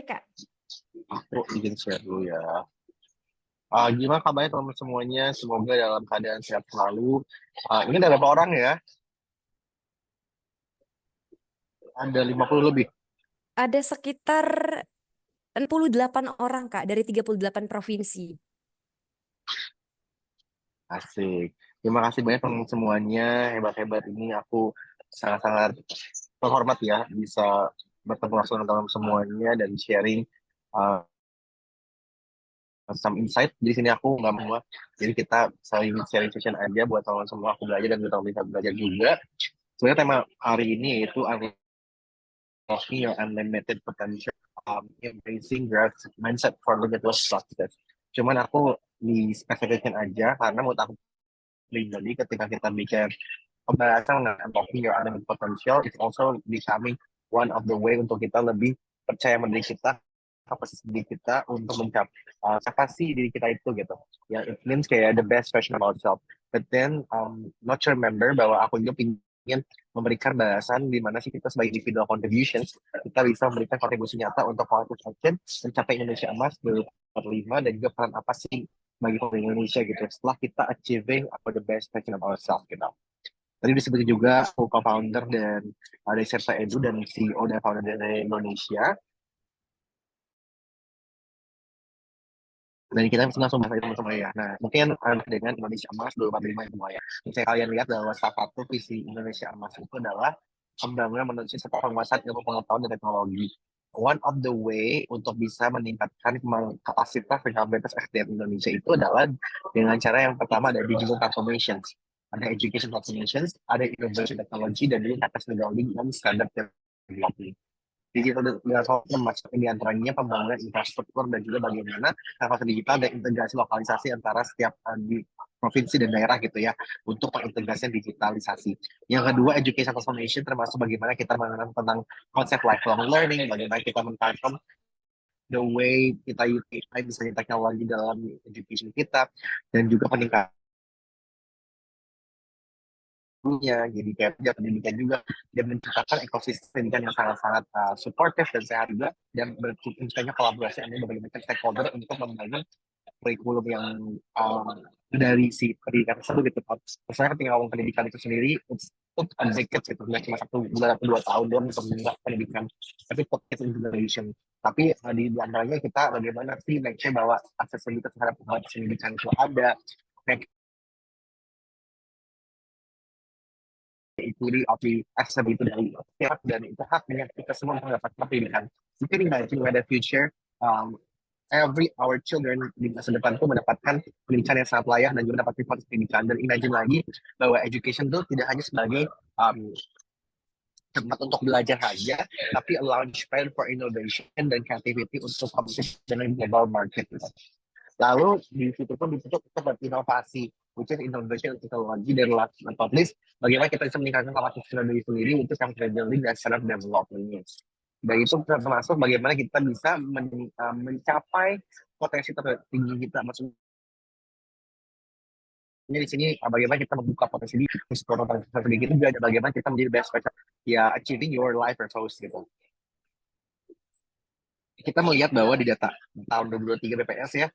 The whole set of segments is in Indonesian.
boleh Kak. Aku izin share dulu ya. Gimana kabarnya teman-teman semuanya? Semoga dalam keadaan sehat selalu. Ini ada berapa orang ya? Ada 50 lebih. Ada sekitar 68 orang Kak dari 38 provinsi. Asik. Terima kasih banyak teman-teman semuanya. Hebat-hebat ini aku sangat-sangat terhormat ya bisa bertemu langsung dengan teman-teman semuanya dan sharing uh, some insight. Di sini aku nggak mau. Jadi kita saling sharing session aja buat teman-teman semua. Aku belajar dan kita bisa belajar juga. Sebenarnya tema hari ini yaitu unlocking your unlimited potential, embracing growth mindset for limitless success. Cuman aku di spesifikin aja karena menurut aku pribadi ketika kita bikin pembahasan mengenai unlocking your unlimited potential, it's also becoming one of the way untuk kita lebih percaya diri kita, kapasitas diri kita untuk mencapai siapa sih diri kita itu gitu. Ya, it means kayak the best version of ourselves. But then, not to remember bahwa aku juga ingin memberikan bahasan di mana sih kita sebagai individual contributions, kita bisa memberikan kontribusi nyata untuk politik action mencapai Indonesia Emas 2045 dan juga peran apa sih bagi pemerintah Indonesia gitu setelah kita achieving the best version of ourselves gitu. Tadi disebut juga aku co-founder dan dari Serta Edu dan CEO dan founder dari Indonesia. Dan kita langsung bahas itu teman-teman ya. Nah, mungkin dengan Indonesia Emas 2045 itu ya. Misalnya kalian lihat bahwa salah satu visi Indonesia Emas itu adalah pembangunan manusia serta penguasaan ilmu pengetahuan dan teknologi. One of the way untuk bisa meningkatkan kapasitas dan kapabilitas SDM Indonesia itu adalah dengan cara yang pertama ada digital transformation, ada education transformation, ada innovation technology, dan juga capacity building dan standard development. Digital development masuk di antaranya pembangunan infrastruktur dan juga bagaimana transformasi digital dan integrasi lokalisasi antara setiap di provinsi dan daerah gitu ya untuk pengintegrasian digitalisasi. Yang kedua, education transformation termasuk bagaimana kita mengenal tentang konsep lifelong learning, bagaimana kita mentransform the way kita utilize misalnya teknologi dalam education kita dan juga peningkatan jadi kayak kerja pendidikan juga dan menciptakan ekosistem pendidikan yang sangat-sangat supportive dan sehat juga dan berciptanya kolaborasi dengan berbagai macam stakeholder untuk membangun kurikulum yang dari si pendidikan tersebut gitu. Misalnya ketika ngomong pendidikan itu sendiri, it's a decade gitu, nggak cuma 1 bulan atau 2 tahun doang untuk mengingat pendidikan, tapi podcast generation. Tapi di antaranya kita bagaimana sih make sure bahwa aksesibilitas terhadap pendidikan itu ada, equity of the accessibility dari setiap dan itu haknya kita semua mendapatkan pendidikan. You can imagine where the future every our children di masa depan itu mendapatkan pendidikan yang sangat layak dan juga mendapatkan kualitas pendidikan. Dan imagine lagi bahwa education itu tidak hanya sebagai tempat untuk belajar saja, tapi a launchpad for innovation dan creativity untuk kompetisi dengan global market. Lalu di situ pun ditutup kita berinovasi, which is innovation and technology, dan last but not least, bagaimana kita bisa meningkatkan kapasitas diri sendiri untuk yang building dan self development. Dan itu termasuk bagaimana kita bisa mencapai potensi tertinggi kita. Maksudnya di sini bagaimana kita membuka potensi diri, potensi tertinggi itu juga bagaimana kita menjadi best version, ya achieving your life purpose gitu. Kita melihat bahwa di data tahun 2023 BPS ya,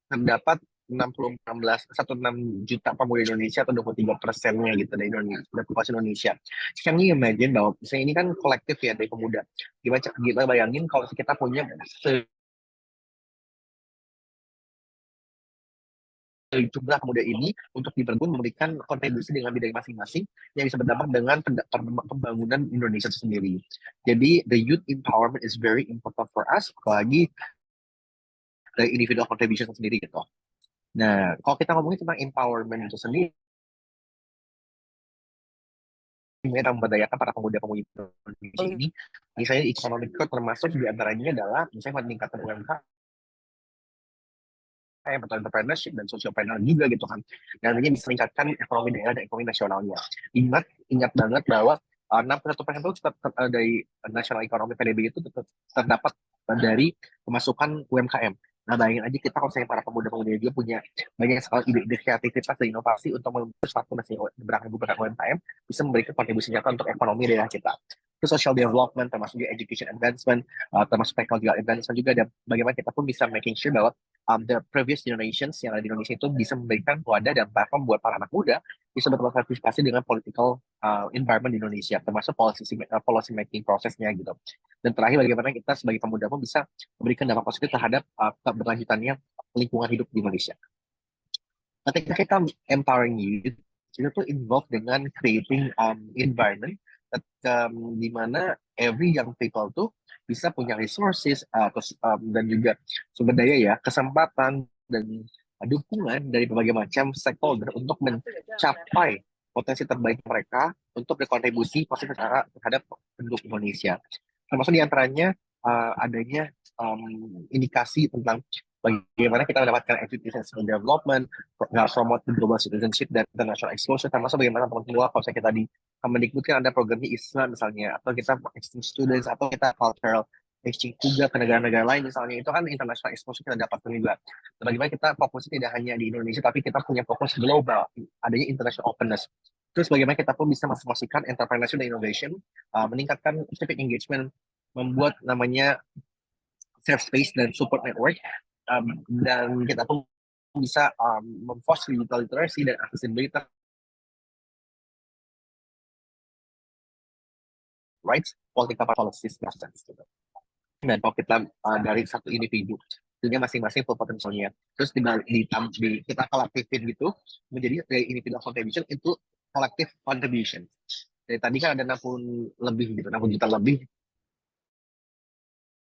terdapat 16 juta pemuda Indonesia atau 23%-nya gitu dari Indonesia, dari populasi Indonesia. Can you imagine bahwa misalnya ini kan kolektif ya dari pemuda. Gimana bayangin kalau kita punya jumlah pemuda ini untuk dibangun memberikan kontribusi dengan bidang masing-masing yang bisa berdampak dengan pembangunan Indonesia sendiri. Jadi the youth empowerment is very important for us, apalagi dari individual contribution sendiri gitu. Nah, kalau kita ngomongin tentang empowerment itu sendiri, yang memberdayakan para pemuda-pemudi Indonesia ini, misalnya economic growth termasuk diantaranya adalah misalnya peningkatan UMKM, entrepreneurship dan sociopreneur juga gitu kan. Dan ini bisa meningkatkan ekonomi daerah dan ekonomi nasionalnya. Ingat banget bahwa 61% itu dari nasional ekonomi PDB itu terdapat dari pemasukan UMKM. Nah, bayangin aja kita kalau misalnya para pemuda-pemuda dia punya banyak sekali ide-ide kreativitas dan inovasi untuk membuat suatu berangkat UMKM bisa memberikan kontribusi nyata untuk ekonomi daerah kita. ke social development, termasuk juga education advancement, termasuk technological advancement juga, dan bagaimana kita pun bisa making sure bahwa the previous generations yang ada di Indonesia itu bisa memberikan wadah dan platform buat para anak muda bisa berpartisipasi dengan political environment di Indonesia, termasuk policy making prosesnya gitu. Dan terakhir, bagaimana kita sebagai pemuda pun bisa memberikan dampak positif terhadap keberlanjutannya lingkungan hidup di Indonesia. Ketika kita empowering youth, itu tuh involved dengan creating environment di mana every young people tuh bisa punya resources dan juga sumber daya ya, kesempatan dan dukungan dari berbagai macam stakeholder untuk mencapai potensi terbaik mereka untuk berkontribusi positif terhadap penduduk Indonesia. Termasuk diantaranya adanya indikasi tentang bagaimana kita mendapatkan education and development, promote global citizenship dan international exposure, termasuk bagaimana teman-teman kalau kita di Kemendikbud kan ada programnya Islam misalnya, atau kita exchange students, atau kita cultural exchange juga ke negara-negara lain misalnya, itu kan international exposure kita dapatkan juga. Dan bagaimana kita fokusnya tidak hanya di Indonesia, tapi kita punya fokus global, adanya international openness. Terus bagaimana kita pun bisa mempromosikan entrepreneurship dan innovation, meningkatkan civic engagement, membuat namanya safe space dan support network, dan kita pun bisa memfoster digital literacy dan accessibility rights, political policies, gitu. Dan kalau kita dari satu individu, tentunya masing-masing full potensialnya. Terus kita kolektifin gitu, menjadi dari individual contribution itu collective contribution. Dari tadi kan ada 60 lebih gitu, 60 juta lebih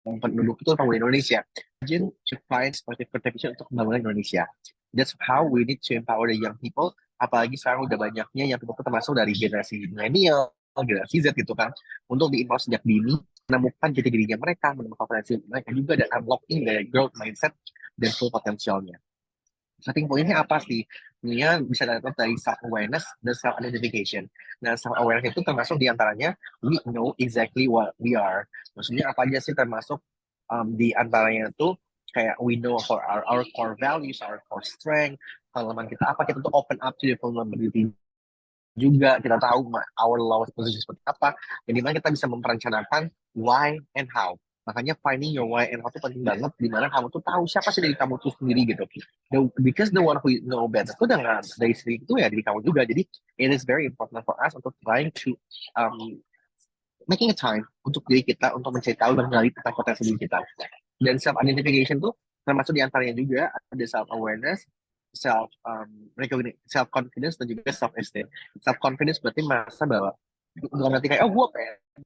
penduduk itu orang Indonesia. Imagine to find positive contribution untuk pembangunan Indonesia. That's how we need to empower the young people. Apalagi sekarang udah banyaknya yang people termasuk dari generasi milenial, generasi Z gitu kan, untuk diinvolve sejak dini, menemukan jati dirinya mereka, menemukan potensi mereka juga, dan unlocking their growth mindset dan full potensialnya. Starting pointnya apa sih? Ini bisa dapat dari self awareness dan self identification. Nah, self awareness itu termasuk diantaranya we know exactly what we are. Maksudnya apa aja sih termasuk di antaranya itu kayak we know for our core values, our core strength, kelemahan kita apa, kita tuh open up to the vulnerability juga, kita tahu our lowest position seperti apa, dan dimana kita bisa memperencanakan why and how. Makanya finding your why and how itu penting banget, dimana kamu tuh tahu siapa sih dari kamu tuh sendiri gitu. Because the one who know better itu dengan dari sendiri itu ya dari kamu juga. Jadi it is very important for us untuk trying to making a time untuk diri kita untuk mencari tahu dan mengenali tentang potensi diri kita. Dan self identification tuh termasuk diantaranya juga ada self awareness, self confidence, dan juga self esteem. Self confidence berarti merasa bahwa bukan berarti kayak oh gue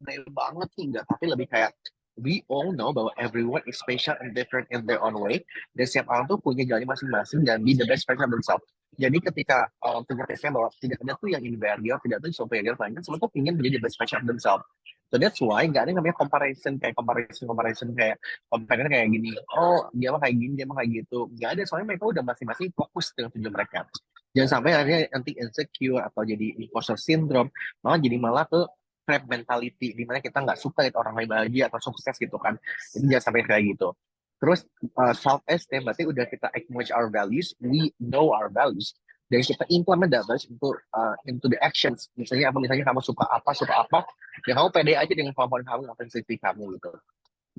pengen banget sih, enggak, tapi lebih kayak we all know bahwa everyone is special and different in their own way, dan setiap orang tuh punya jalannya masing-masing dan be the best version of themselves. Jadi ketika punya prinsipnya bahwa tidak ada tuh yang inferior, tidak ada yang superior, melainkan semua tuh ingin menjadi the best version of themselves. So that's why nggak ada yang namanya comparison kayak compare kayak gini. Oh dia mah kayak gini, dia mah kayak gitu. Nggak ada, soalnya mereka udah masing-masing fokus dengan tujuan mereka. Jangan sampai akhirnya nanti insecure atau jadi imposter syndrome, malah ke trap mentality di mana kita nggak suka lihat orang lain bahagia atau sukses gitu kan. Jadi jangan sampai kayak gitu. Terus self esteem berarti udah kita acknowledge our values, we know our values, dan kita implement that values into the actions. Misalnya kamu suka apa, ya kamu pede aja dengan kemampuan kamu, apa yang kamu gitu.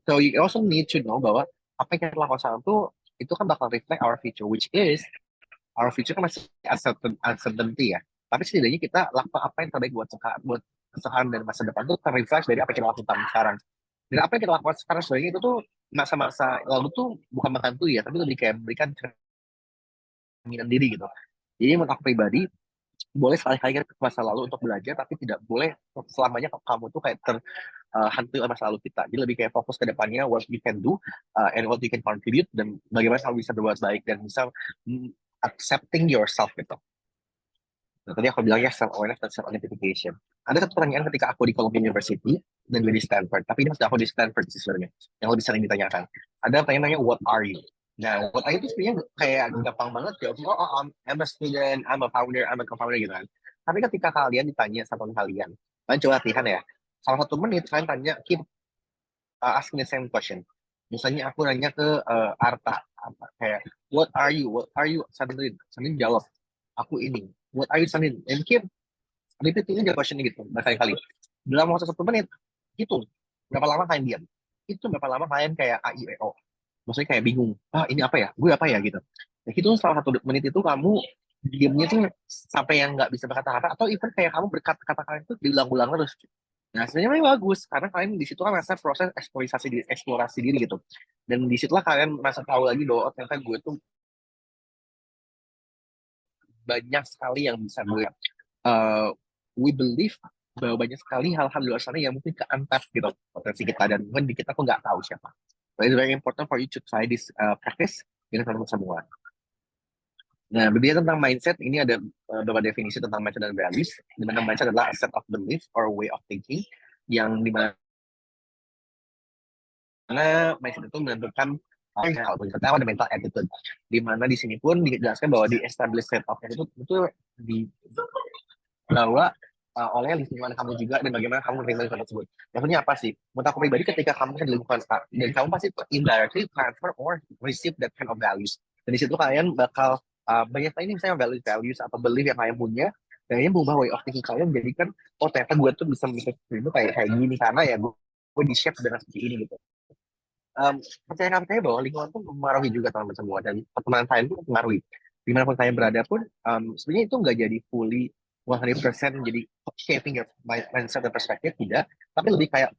So you also need to know bahwa apa yang kita lakukan sekarang tuh itu kan bakal reflect our future, which is our future kan masih uncertainty ya. Tapi setidaknya kita lakukan apa yang terbaik buat sekarang dan masa depan tuh terrefleks dari apa yang kita lakukan sekarang. Dan apa yang kita lakukan sekarang sebenarnya itu tuh masa-masa lalu tuh bukan membantu ya, tapi lebih kayak memberikan cerminan diri gitu. Jadi menurut aku pribadi, boleh sekali-kali ke masa lalu untuk belajar, tapi tidak boleh selamanya kamu tuh kayak terhantui oleh masa lalu kita. Jadi lebih kayak fokus ke depannya, what you can do, and what you can contribute, dan bagaimana kamu bisa berbuat baik dan bisa accepting yourself gitu. Nah, tadi aku bilangnya self-awareness dan self-identification. Ada satu pertanyaan ketika aku di Columbia University dan juga di Stanford, tapi ini sudah aku di Stanford sih sebenarnya, yang lebih sering ditanyakan. Ada pertanyaan what are you? Nah, what are you itu sebenarnya kayak gampang banget ya. I'm a student, I'm a founder, I'm a co-founder gitu kan. Tapi ketika kalian ditanya satu kalian coba latihan ya. Salah 1 menit kalian tanya, keep asking the same question. Misalnya aku nanya ke Arta, kayak what are you? What are you? Sandrine jawab, aku ini. What are you Sandrine? And keep repeating aja questionnya gitu berkali-kali. Dalam waktu 1 menit, Hitung berapa lama kalian diam. Itu berapa lama kalian kayak a i e o. Maksudnya kayak bingung. Ah ini apa ya? Gue apa ya gitu. Nah, itu salah 1 menit itu kamu diamnya tuh sampai yang nggak bisa berkata-kata atau even kayak kamu berkata-kata kalian tuh diulang-ulang terus. Nah, sebenarnya memang bagus karena kalian di situ kan masa proses eksplorasi diri gitu. Dan di situlah kalian merasa tahu lagi bahwa oh, ternyata gue tuh banyak sekali yang bisa gue uh, we believe bahwa banyak sekali hal-hal di luar sana yang mungkin keantas gitu potensi kita dan mungkin di kita pun nggak tahu siapa. So it's very important for you to try this practice dengan teman-teman semua. Nah, berbicara tentang mindset, ini ada beberapa definisi tentang mindset dan values. Di mana mindset adalah a set of belief or way of thinking yang dimana mindset itu menentukan hal pertama ada mental attitude. Di mana di sini pun dijelaskan bahwa di established set of attitude itu dibawa oleh lingkungan kamu juga dan bagaimana kamu menerima lingkungan tersebut. Maksudnya apa sih? Menurut aku pribadi ketika kamu di lingkungan dan kamu pasti indirectly transfer or receive that kind of values. Dan di situ kalian bakal banyak ini misalnya values atau belief yang kalian punya, kayaknya berubah way of thinking kalian menjadikan oh ternyata gue tuh bisa mikir itu kayak kayak gini karena ya gue di shape dengan seperti ini gitu. um, percaya bahwa lingkungan pun mempengaruhi juga teman-teman semua dan pertemanan kalian pun mempengaruhi dimanapun kalian berada pun sebenarnya itu nggak jadi fully 100% jadi shaping your mindset dan perspektif tidak tapi lebih kayak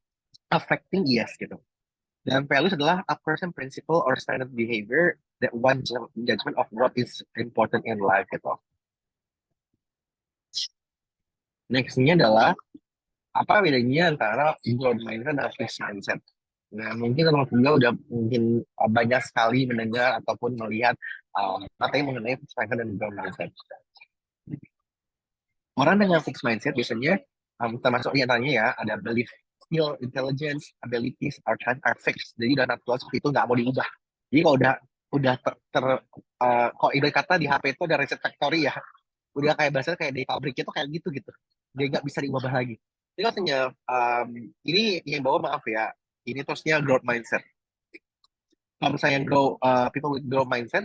affecting yes gitu dan values adalah a person principle or standard behavior that one judgment of what is important in life gitu. Nextnya adalah apa bedanya antara growth mindset dan fixed mindset. Nah, mungkin teman juga udah mungkin banyak sekali mendengar ataupun melihat materi mengenai fixed mindset dan growth mindset. Orang dengan fixed mindset biasanya termasuk di antaranya ya ada belief, skill, intelligence, abilities, are fixed. Jadi udah natural seperti itu nggak mau diubah. Jadi kalau udah kalau ibarat kata di HP itu ada reset factory ya, udah kayak bahasa kayak di pabrik itu kayak gitu gitu. Dia nggak bisa diubah lagi. Jadi katanya ini yang bawa maaf ya, ini terusnya growth mindset. Kalau misalnya people with growth mindset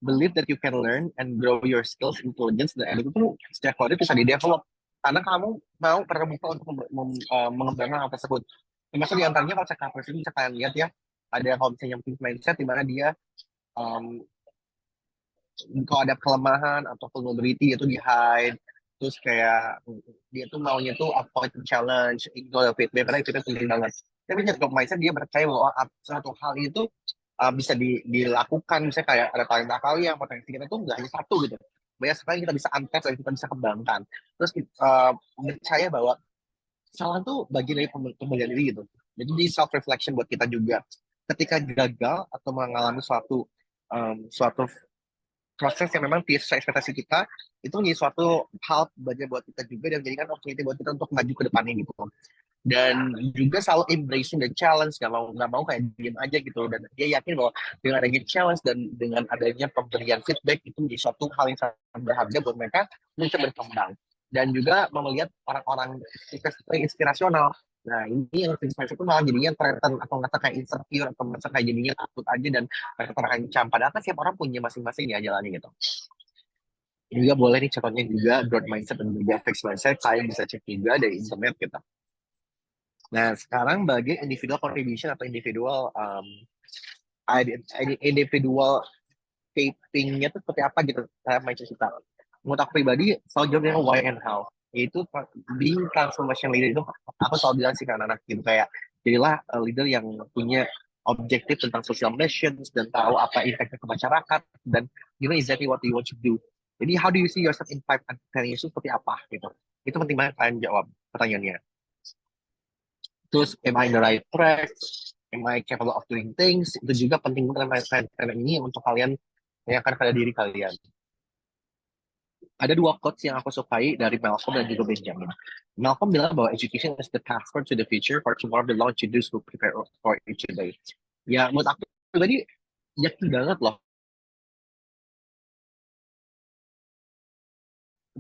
believe that you can learn and grow your skills, intelligence, dan itu tuh setiap hari bisa di-develop. Karena kamu mau terbuka untuk mengembangkan hal tersebut. Termasuk di antaranya kalau saya cover ini bisa kalian lihat ya, ada kalau misalnya yang mindset di mana dia um, kalau ada kelemahan atau vulnerability itu di hide terus kayak dia tuh maunya tuh avoid the challenge ignore the feedback karena itu penting banget tapi nyetop mindset dia percaya bahwa satu hal itu bisa dilakukan misalnya kayak ada talenta kalian potensi kita tuh nggak hanya satu gitu banyak sekali kita bisa untapped dan kita bisa kembangkan terus percaya bahwa kesalahan tuh bagian dari pembelajaran diri gitu jadi di self reflection buat kita juga ketika gagal atau mengalami suatu proses yang memang tidak sesuai ekspektasi kita itu menjadi suatu hal belajar buat kita juga dan menjadikan opportunity buat kita untuk maju ke depannya gitu dan juga selalu embracing the challenge nggak mau kayak diem aja gitu dan dia yakin bahwa dengan adanya challenge dan dengan adanya pemberian feedback itu menjadi suatu hal yang sangat berharga buat mereka bisa berkembang dan juga melihat orang-orang inspirasional. Nah, ini yang inspirasi itu malah jadinya threaten atau ngerasa kayak insecure atau ngerasa kayak jadinya takut aja dan mereka terancam. Padahal kan setiap orang punya masing-masing ya jalannya gitu. Ini juga boleh nih contohnya juga growth mindset dan juga fixed mindset. Kalian bisa cek juga dari internet gitu. Nah, sekarang bagi individual contribution atau individual shaping-nya itu seperti apa gitu saya mindset kita. Menurut aku pribadi selalu jawab dengan why and how. Yaitu being transformation leader itu aku selalu bilang sih ke anak-anak gitu kayak jadilah leader yang punya objektif tentang social missions dan tahu apa impact ke masyarakat dan you know exactly what you want to do. Jadi how do you see yourself in 5 and 10 years itu seperti apa gitu. Itu penting banget kalian jawab pertanyaannya. Terus am I in the right track? Am I capable of doing things? Itu juga penting banget kalian ini untuk kalian yang akan pada diri kalian. Ada 2 quotes yang aku sukai dari Malcolm dan juga Benjamin. Malcolm bilang bahwa education is the passport to the future, for tomorrow belongs to those who prepare for it today. Ya, menurut aku pribadi yakin banget loh.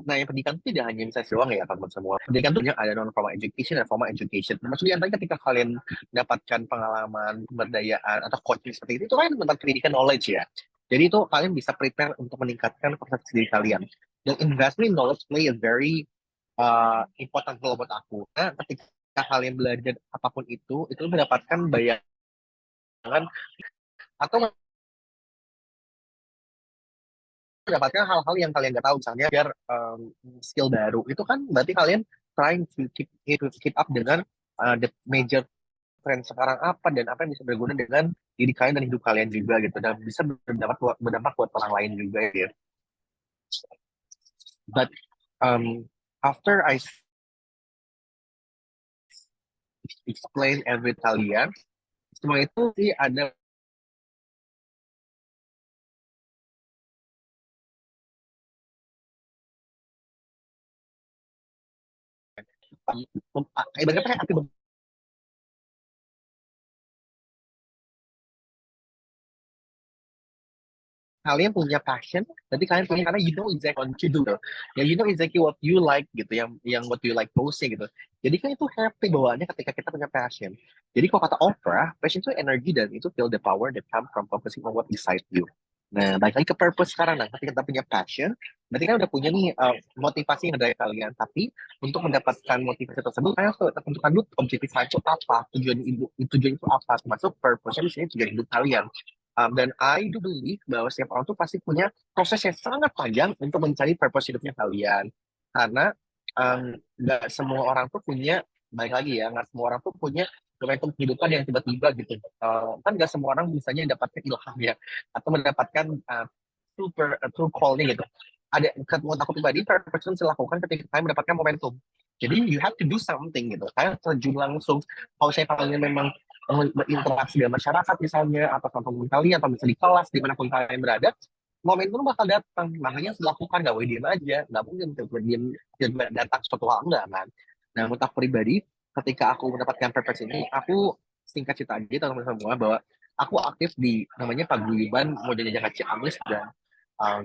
Nah, yang pendidikan itu tidak hanya bisa doang ya teman-teman semua. Pendidikan itu ada non-formal education dan formal education. Termasuk di antaranya ketika kalian mendapatkan pengalaman, pemberdayaan, atau coaching seperti itu kan tentang pendidikan knowledge ya. Jadi itu kalian bisa prepare untuk meningkatkan kapasitas diri kalian. Dan investment in knowledge play a very important role buat aku. Nah, ketika kalian belajar apapun itu mendapatkan bayangan atau mendapatkan hal-hal yang kalian nggak tahu, misalnya biar skill baru itu kan berarti kalian trying to keep up dengan the major trend sekarang apa dan apa yang bisa berguna dengan diri kalian dan hidup kalian juga gitu, dan bisa berdampak buat orang lain juga ya. But after I explain every kalian, semua itu sih ada ibaratnya pakai arti kalian punya passion, berarti kalian punya karena you know exactly what you do, gitu. Ya you know exactly what you like gitu, yang what you like posting gitu. Jadi kan itu happy bawaannya ketika kita punya passion. Jadi kalau kata Oprah, passion itu energi dan itu feel the power that come from focusing on what excite you. Nah, balik lagi ke purpose sekarang. Nah, ketika kita punya passion, berarti kan udah punya nih motivasi yang dari kalian. Tapi untuk mendapatkan motivasi tersebut, kalian harus tentukan dulu objektif itu apa, tujuan itu apa, termasuk purpose-nya di sini tujuan hidup kalian. Dan I do believe bahwa setiap orang tuh pasti punya proses yang sangat panjang untuk mencari purpose hidupnya kalian. Karena nggak semua orang tuh punya, baik lagi ya, nggak semua orang tuh punya momentum kehidupan yang tiba-tiba gitu. Kan nggak semua orang misalnya dapatkan ilham ya, atau mendapatkan true calling gitu. Ada menurut aku pribadi, purpose itu dilakukan ketika kalian mendapatkan momentum. Jadi you have to do something gitu. Kalian terjun langsung. Kalau saya kalian memang berinteraksi dengan masyarakat misalnya, atau teman-teman kalian, atau misalnya di kelas, dimanapun kalian berada, momentum bakal datang. Makanya lakukan, gak boleh diem aja. Nggak mungkin tiba-tiba datang suatu hal, enggak kan. Nah, menurut aku pribadi, ketika aku mendapatkan purpose ini, aku singkat cerita aja teman-teman semua, bahwa aku aktif di namanya Paguyuban Moja Jakarta Ciamis dan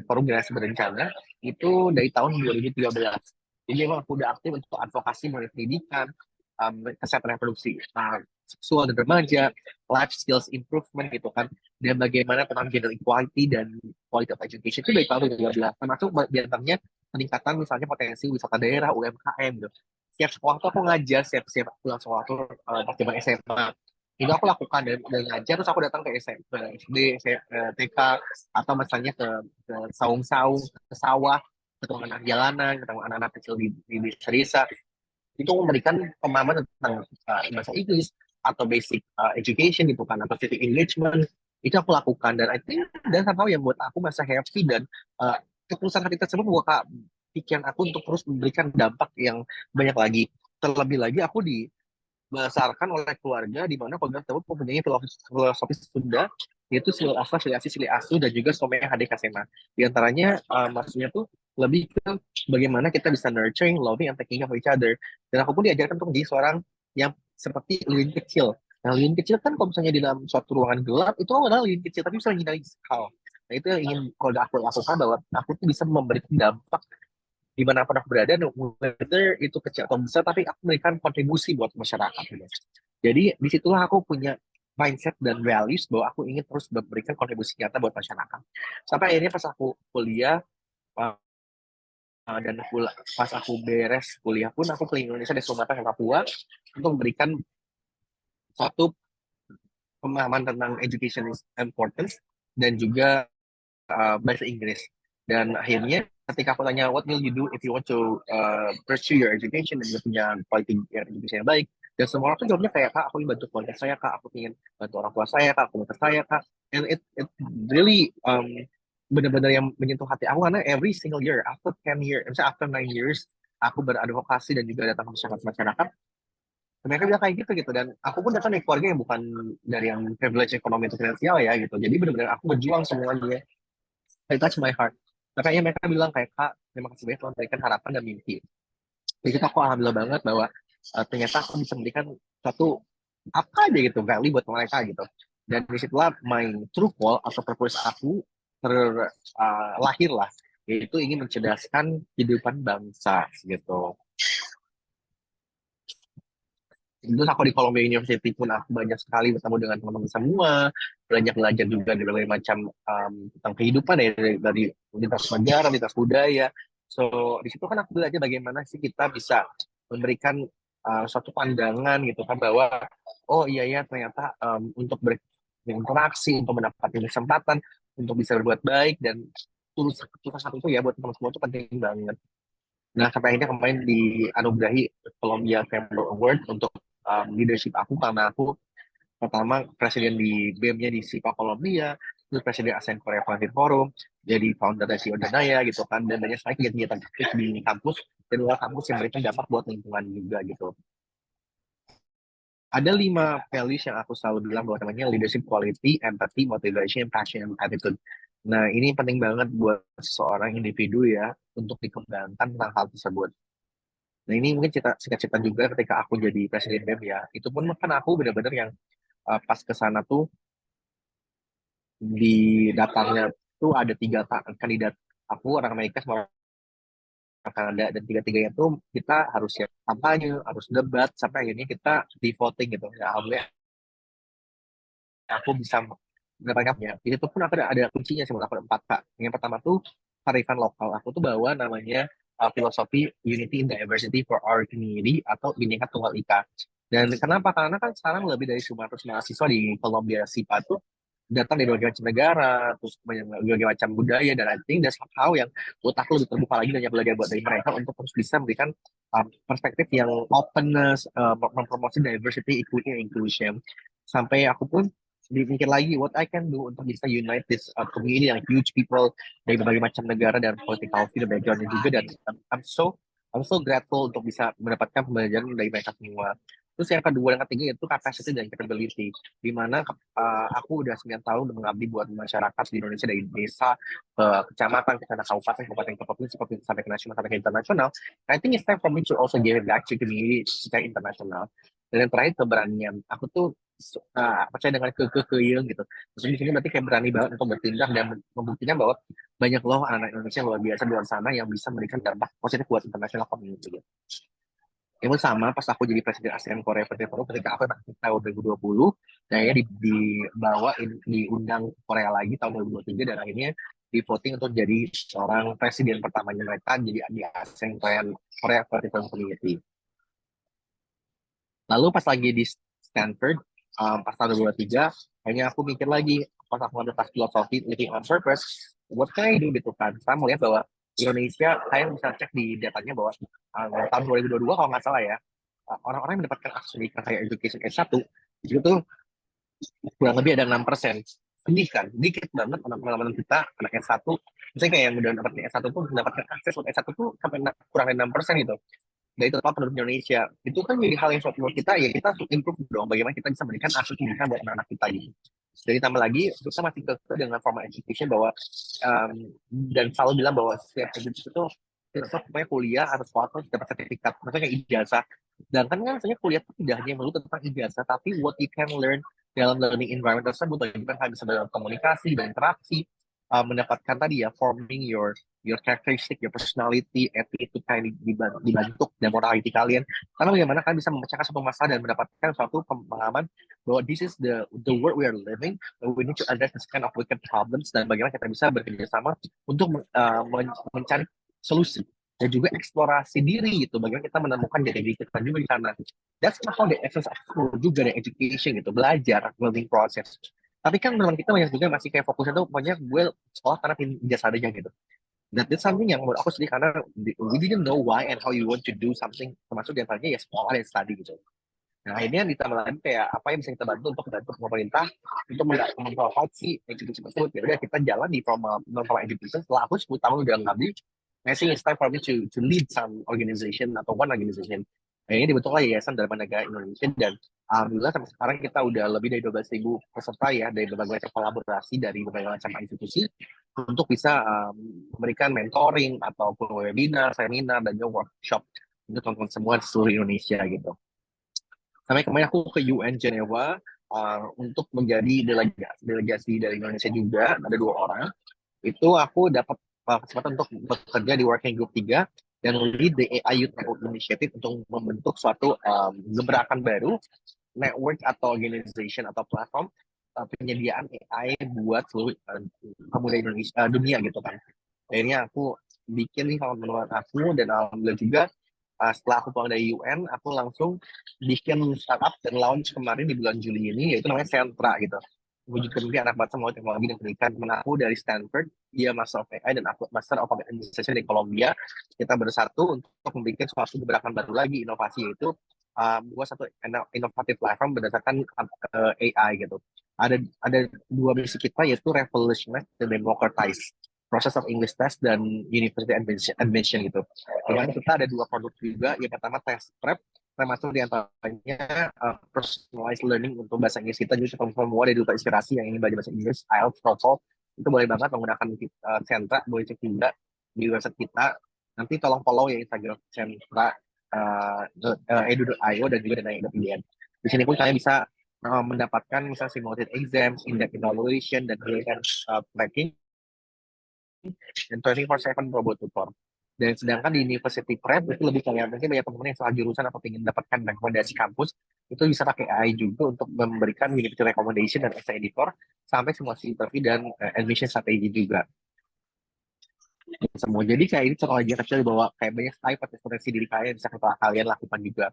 Forum Generasi Berencana itu dari tahun 2013. Jadi memang aku udah aktif untuk advokasi mengenai pendidikan, kesehatan reproduksi, seksual dan remaja, life skills improvement gitu kan, dan bagaimana tentang gender equality dan quality of education itu dari tahun 2013. Termasuk diantaranya peningkatan misalnya potensi wisata daerah, UMKM gitu. Setiap sekolah tuh aku ngajar, setiap pulang sekolah tuh pas zaman SMA itu aku lakukan, dan ngajar, terus aku datang ke SMP, SD, TK, atau misalnya ke saung-saung, ke sawah, ketemu anak jalanan, ketemu anak-anak kecil di desa-desa, itu memberikan pemahaman tentang bahasa Inggris atau basic education gitu kan, atau civic engagement, itu aku lakukan. Dan I think dan hal yang buat aku masa happy, dan ketulusan hati tersebut membuka pikiran aku untuk terus memberikan dampak yang banyak lagi. Terlebih lagi aku dibesarkan oleh keluarga di mana keluarga tersebut mempunyai filosofi Sunda, yaitu Sili Asla, Sili Asi, Sili Asu, dan juga Somea Hade Kasema. Di antaranya maksudnya tuh lebih ke bagaimana kita bisa nurturing, loving, and taking care of each other. Dan aku pun diajarkan untuk menjadi seorang yang seperti lilin kecil. Nah, lilin kecil kan kalau misalnya di dalam suatu ruangan gelap, itu adalah lilin kecil, tapi bisa menghindari hal. Nah, itu yang ingin kalau aku lakukan, bahwa aku tuh bisa memberikan dampak di mana aku berada, whether itu kecil atau besar, tapi aku memberikan kontribusi buat masyarakat gitu. Jadi disitulah aku punya mindset dan values bahwa aku ingin terus memberikan kontribusi nyata buat masyarakat. Sampai akhirnya pas aku kuliah, dan pas aku beres kuliah pun aku keliling Indonesia dari Sumatera ke Papua untuk memberikan satu pemahaman tentang education is importance, dan juga bahasa Inggris. Dan akhirnya ketika aku tanya what will you do if you want to pursue your education dan juga punya quality education yang baik, dan semua orang tuh jawabnya kayak, kak, aku ingin bantu keluarga saya, kak, aku ingin bantu orang tua saya, kak, komunitas saya, kak. And it really benar-benar yang menyentuh hati aku, karena every single year after 10 years, misalnya after 9 years aku beradvokasi dan juga datang ke masyarakat, mereka bilang kayak gitu. Dan aku pun datang dari keluarga yang bukan dari yang privilege ekonomi atau finansial ya gitu. Jadi benar-benar aku berjuang semuanya. It touch my heart. Makanya mereka bilang kayak, kak, terima kasih banyak telah memberikan harapan dan mimpi. Jadi kita, aku alhamdulillah banget bahwa ternyata aku bisa memberikan satu apa aja gitu value buat mereka gitu. Dan disitulah my true call atau purpose aku terlahir lah, yaitu ingin mencerdaskan kehidupan bangsa gitu. Terus aku di Columbia University pun aku banyak sekali bertemu dengan teman-teman semua, banyak belajar juga dari berbagai macam tentang kehidupan dari lintas negara, lintas budaya. So di situ kan aku belajar bagaimana sih kita bisa memberikan suatu pandangan gitu kan bahwa oh iya ya ternyata untuk berinteraksi, untuk mendapatkan kesempatan untuk bisa berbuat baik dan tulus satu itu ya buat teman semua itu penting banget. Nah, sampai akhirnya kemarin dianugerahi Columbia Chamber Award untuk leadership aku karena aku pertama presiden di BEM-nya di SIPA Columbia, terus presiden ASEAN Korea Volunteer Forum, jadi founder dari Danaya gitu kan, dan banyak sekali kegiatan-kegiatan aktif di kampus dan luar kampus yang mereka dapat buat lingkungan juga gitu. Ada 5 values yang aku selalu bilang bahwa namanya leadership quality, empathy, motivation, passion, and attitude. Nah, ini penting banget buat seseorang individu ya untuk dikembangkan tentang hal tersebut. Nah, ini mungkin cerita juga ketika aku jadi presiden BEM ya. Itu pun kan aku benar-benar yang pas ke sana tuh di daftarnya tuh ada 3 kandidat. Aku orang Amerika sama orang Kanada dan tiga-tiganya tuh kita harus ya kampanye, harus debat sampai akhirnya kita di voting gitu. Ya, alhamdulillah aku bisa mendapatkannya. Jadi itu pun ada kuncinya sih menurut aku ada 4 Kak. Yang pertama tuh kearifan lokal. Aku tuh bawa namanya filosofi Unity in Diversity for Our Community atau Bhinneka Tunggal Ika. Dan kenapa? Karena kan sekarang lebih dari 900 mahasiswa di Columbia SIPA tuh datang dari berbagai macam negara, terus berbagai macam budaya, dan I think that's how yang buat aku lebih terbuka lagi dan belajar buat dari mereka untuk terus bisa memberikan perspektif yang openness, mempromosi diversity, equity, and inclusion. Sampai aku pun dipikir lagi what I can do untuk bisa unite this community yang huge people dari berbagai macam negara dan political view dan backgroundnya juga dan I'm so grateful untuk bisa mendapatkan pembelajaran dari mereka semua. Terus yang kedua dan ketiga itu capacity dan capability, di mana aku udah 9 tahun mengabdi buat masyarakat di Indonesia dari desa ke kecamatan, ke kabupaten, kabupaten ke provinsi, provinsi sampai ke nasional, sampai ke internasional. I think it's time for me to also give back to community secara internasional. Dan yang terakhir keberanian. Aku tuh percaya dengan kekeyang gitu. Terus di sini berarti kayak berani banget untuk bertindak dan membuktikan bahwa banyak loh anak Indonesia yang luar biasa di luar sana yang bisa memberikan dampak positif buat internasional community gitu. Itu sama pas aku jadi presiden ASEAN Korea Forum ketika aku tahun 2020 dan akhirnya dibawa diundang Korea lagi tahun 2023 dan akhirnya di voting untuk jadi seorang presiden pertamanya mereka jadi di ASEAN Korea Forum Community. Lalu pas lagi di Stanford, pas tahun 2023, hanya aku mikir lagi, pas aku ngambil kelas filosofi, living on purpose, what can I do gitu kan. Saya melihat bahwa Indonesia, saya bisa cek di datanya bahwa tahun 2022 kalau nggak salah ya, orang-orang yang mendapatkan akses pendidikan kayak education S1, itu tuh kurang lebih ada 6%. Sedih kan, dikit banget anak-anak kita, anak S1, misalnya kayak yang udah dapat S1 tuh mendapatkan akses untuk S1 tuh sampai kurang dari 6% gitu dari total penduduk Indonesia. Itu kan jadi hal yang suatu menurut kita, ya kita harus improve dong bagaimana kita bisa memberikan akses pendidikan buat anak-anak kita gitu. Jadi tambah lagi, kita masih kekeh dengan formal education bahwa um, dan selalu bilang bahwa setiap education itu kita pokoknya kuliah atau sekolah harus dapat sertifikat, maksudnya kayak ijazah. Dan kan maksudnya kuliah itu tidak hanya melulu tentang ijazah, tapi what you can learn dalam learning environment tersebut, bagaimana kalian bisa berkomunikasi, berinteraksi, mendapatkan tadi ya forming your characteristic, your personality, attitude kalian dibentuk dan morality kalian. Karena bagaimana kalian bisa memecahkan suatu masalah dan mendapatkan suatu pengalaman bahwa this is the world we are living, we need to address this kind of wicked problems dan bagaimana kita bisa bekerja sama untuk mencari solusi dan juga eksplorasi diri gitu. Bagaimana kita menemukan jati diri kita juga di sana. That's how the essence of school juga dan education gitu, belajar, learning process. Tapi kan memang kita banyak juga masih kayak fokusnya tuh pokoknya gue sekolah karena ijazah aja gitu. That's something yang menurut aku sedih karena we didn't know why and how you want to do something termasuk diantaranya ya sekolah dan study gitu. Nah akhirnya ditambah lagi kayak apa yang bisa kita bantu untuk bantu pemerintah untuk memprovide si education tersebut. Ya udah kita jalan di non formal education setelah aku 10 tahun udah ngabdi. I think it's time for me to lead some organization atau one organization. Akhirnya dibentuklah Yayasan Dharma Negara Indonesia dan alhamdulillah sampai sekarang kita udah lebih dari 12.000 peserta ya dari berbagai macam kolaborasi dari berbagai macam institusi untuk bisa memberikan mentoring ataupun webinar, seminar, dan juga workshop untuk teman-teman semua di seluruh Indonesia gitu. Sampai kemarin aku ke UN Geneva untuk menjadi delegasi dari Indonesia juga, ada 2 orang. Itu aku dapat kesempatan untuk bekerja di Working Group 3 dan lead the AI Youth Network Initiative untuk membentuk suatu gebrakan baru, network atau organization atau platform penyediaan AI buat seluruh pemuda Indonesia dunia gitu kan. Akhirnya aku bikin nih kalau menurut aku dan alhamdulillah juga setelah aku pulang dari UN, aku langsung bikin startup dan launch kemarin di bulan Juli ini, yaitu namanya Sentra gitu. Wujudkan mimpi anak bangsa melalui teknologi dan pendidikan. Teman aku dari Stanford, dia Master of AI dan aku Master of Public Administration di Columbia. Kita bersatu untuk membuat suatu gerakan baru lagi, inovasi, yaitu buat satu inovatif platform berdasarkan AI gitu. Ada dua misi kita, yaitu revolutionize dan democratize process of English test dan university admission gitu. Kemudian kita ada dua produk juga. Yang pertama test prep, termasuk diantaranya personalized learning untuk bahasa Inggris kita. Jadi semua dari duta inspirasi yang ingin belajar bahasa Inggris, IELTS, TOEFL, itu boleh banget menggunakan Sentra, boleh cek juga di website kita. Nanti tolong follow ya Instagram Sentra, edu.io dan juga dana.id. Di sini pun kalian bisa mendapatkan misalnya simulated exams, in-depth evaluation, dan tracking dan 24/7 robot tutor. Dan sedangkan di University Prep itu lebih kayak mungkin banyak teman-teman yang salah jurusan atau ingin dapatkan rekomendasi kampus, itu bisa pakai AI juga untuk memberikan university recommendation dan essay editor sampai semua interview dan admission strategi juga. Semua jadi kayak ini contoh aja kecil bahwa kayak banyak sekali potensi diri kalian bisa kalian lakukan juga.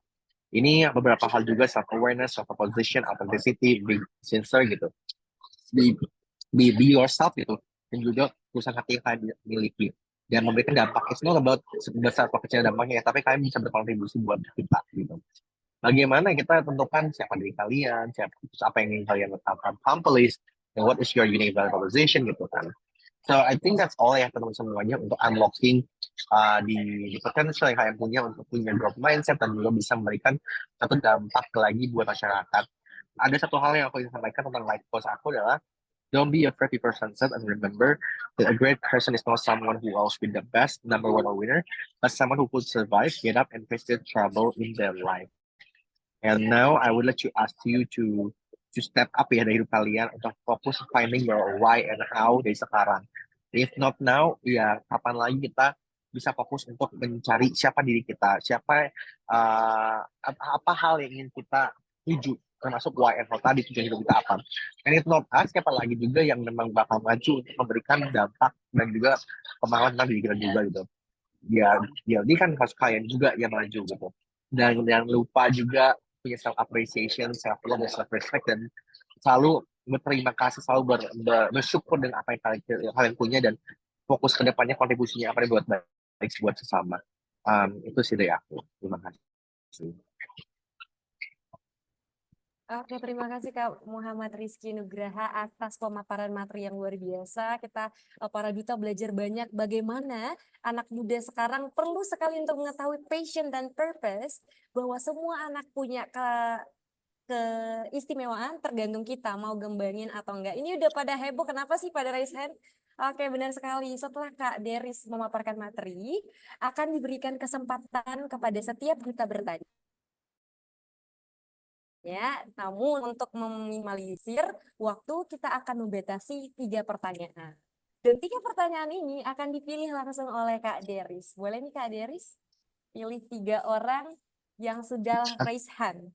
Ini beberapa hal juga, self awareness, self position, authenticity, being sincere gitu. Be yourself gitu, dan juga usaha hati yang kalian miliki dan memberikan dampak. It's not about sebesar atau kecil dampaknya ya, tapi kalian bisa berkontribusi buat kita gitu. Bagaimana kita tentukan siapa diri kalian, apa yang ingin kalian accomplish, and what is your unique value proposition gitu kan. So I think that's all ya teman-teman semuanya untuk unlocking di potential yang kalian punya untuk punya growth mindset dan juga bisa memberikan satu dampak lagi buat masyarakat. Ada satu hal yang aku ingin sampaikan tentang life coach aku adalah don't be afraid to sunset, and remember that a great person is not someone who always win the best, number one or winner, but someone who could survive, get up, and face the trouble in their life. And now I would like to ask you to step up ya dari hidup kalian untuk fokus finding your why and how dari sekarang. If not now, ya kapan lagi kita bisa fokus untuk mencari siapa diri kita, siapa apa hal yang ingin kita tuju, termasuk why and how tadi tujuan hidup kita apa. And if not us, siapa lagi juga yang memang bakal maju untuk memberikan dampak dan juga pemahaman tentang diri kita juga gitu. Ya, jadi kan harus kalian juga yang maju gitu. Dan jangan lupa juga punya self appreciation, self love, dan self respect, dan selalu berterima kasih, selalu bersyukur dengan apa yang kalian punya, dan fokus ke depannya kontribusinya apa yang buat baik buat sesama. Itu sih dari aku. Terima kasih. Oke, terima kasih Kak Muhammad Rizky Nugraha atas pemaparan materi yang luar biasa. Kita para duta belajar banyak bagaimana anak muda sekarang perlu sekali untuk mengetahui passion dan purpose, bahwa semua anak punya keistimewaan, tergantung kita mau gembangin atau enggak. Ini udah pada heboh, kenapa sih pada raise hand? Oke, benar sekali. Setelah Kak Deris memaparkan materi, akan diberikan kesempatan kepada setiap duta bertanya. Ya, namun untuk meminimalisir waktu, kita akan membatasi 3 pertanyaan. Dan 3 pertanyaan ini akan dipilih langsung oleh Kak Deris. Boleh nih Kak Deris? Pilih 3 orang yang sudah raise hand.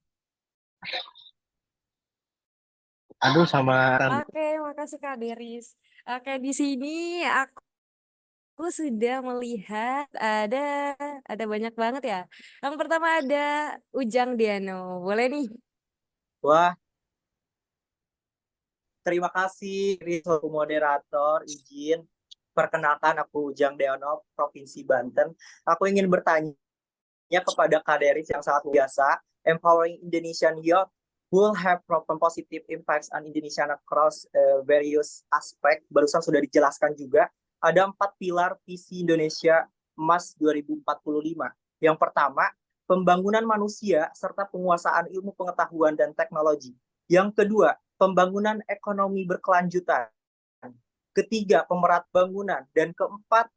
Aduh, sama. Oke, makasih Kak Deris. Oke, di sini aku sudah melihat ada banyak banget ya. Yang pertama ada Ujang Diano. Boleh nih? Wah, terima kasih Rizal moderator, izin perkenalkan aku Ujang Deono, Provinsi Banten. Aku ingin bertanya kepada Kak Deris yang sangat biasa, empowering Indonesian youth will have profound positive impacts on Indonesian across various aspect. Barusan sudah dijelaskan juga, ada 4 pilar visi Indonesia Emas 2045. Yang pertama, pembangunan manusia serta penguasaan ilmu pengetahuan dan teknologi. Yang kedua, pembangunan ekonomi berkelanjutan. Ketiga, pemerat bangunan. Dan keempat,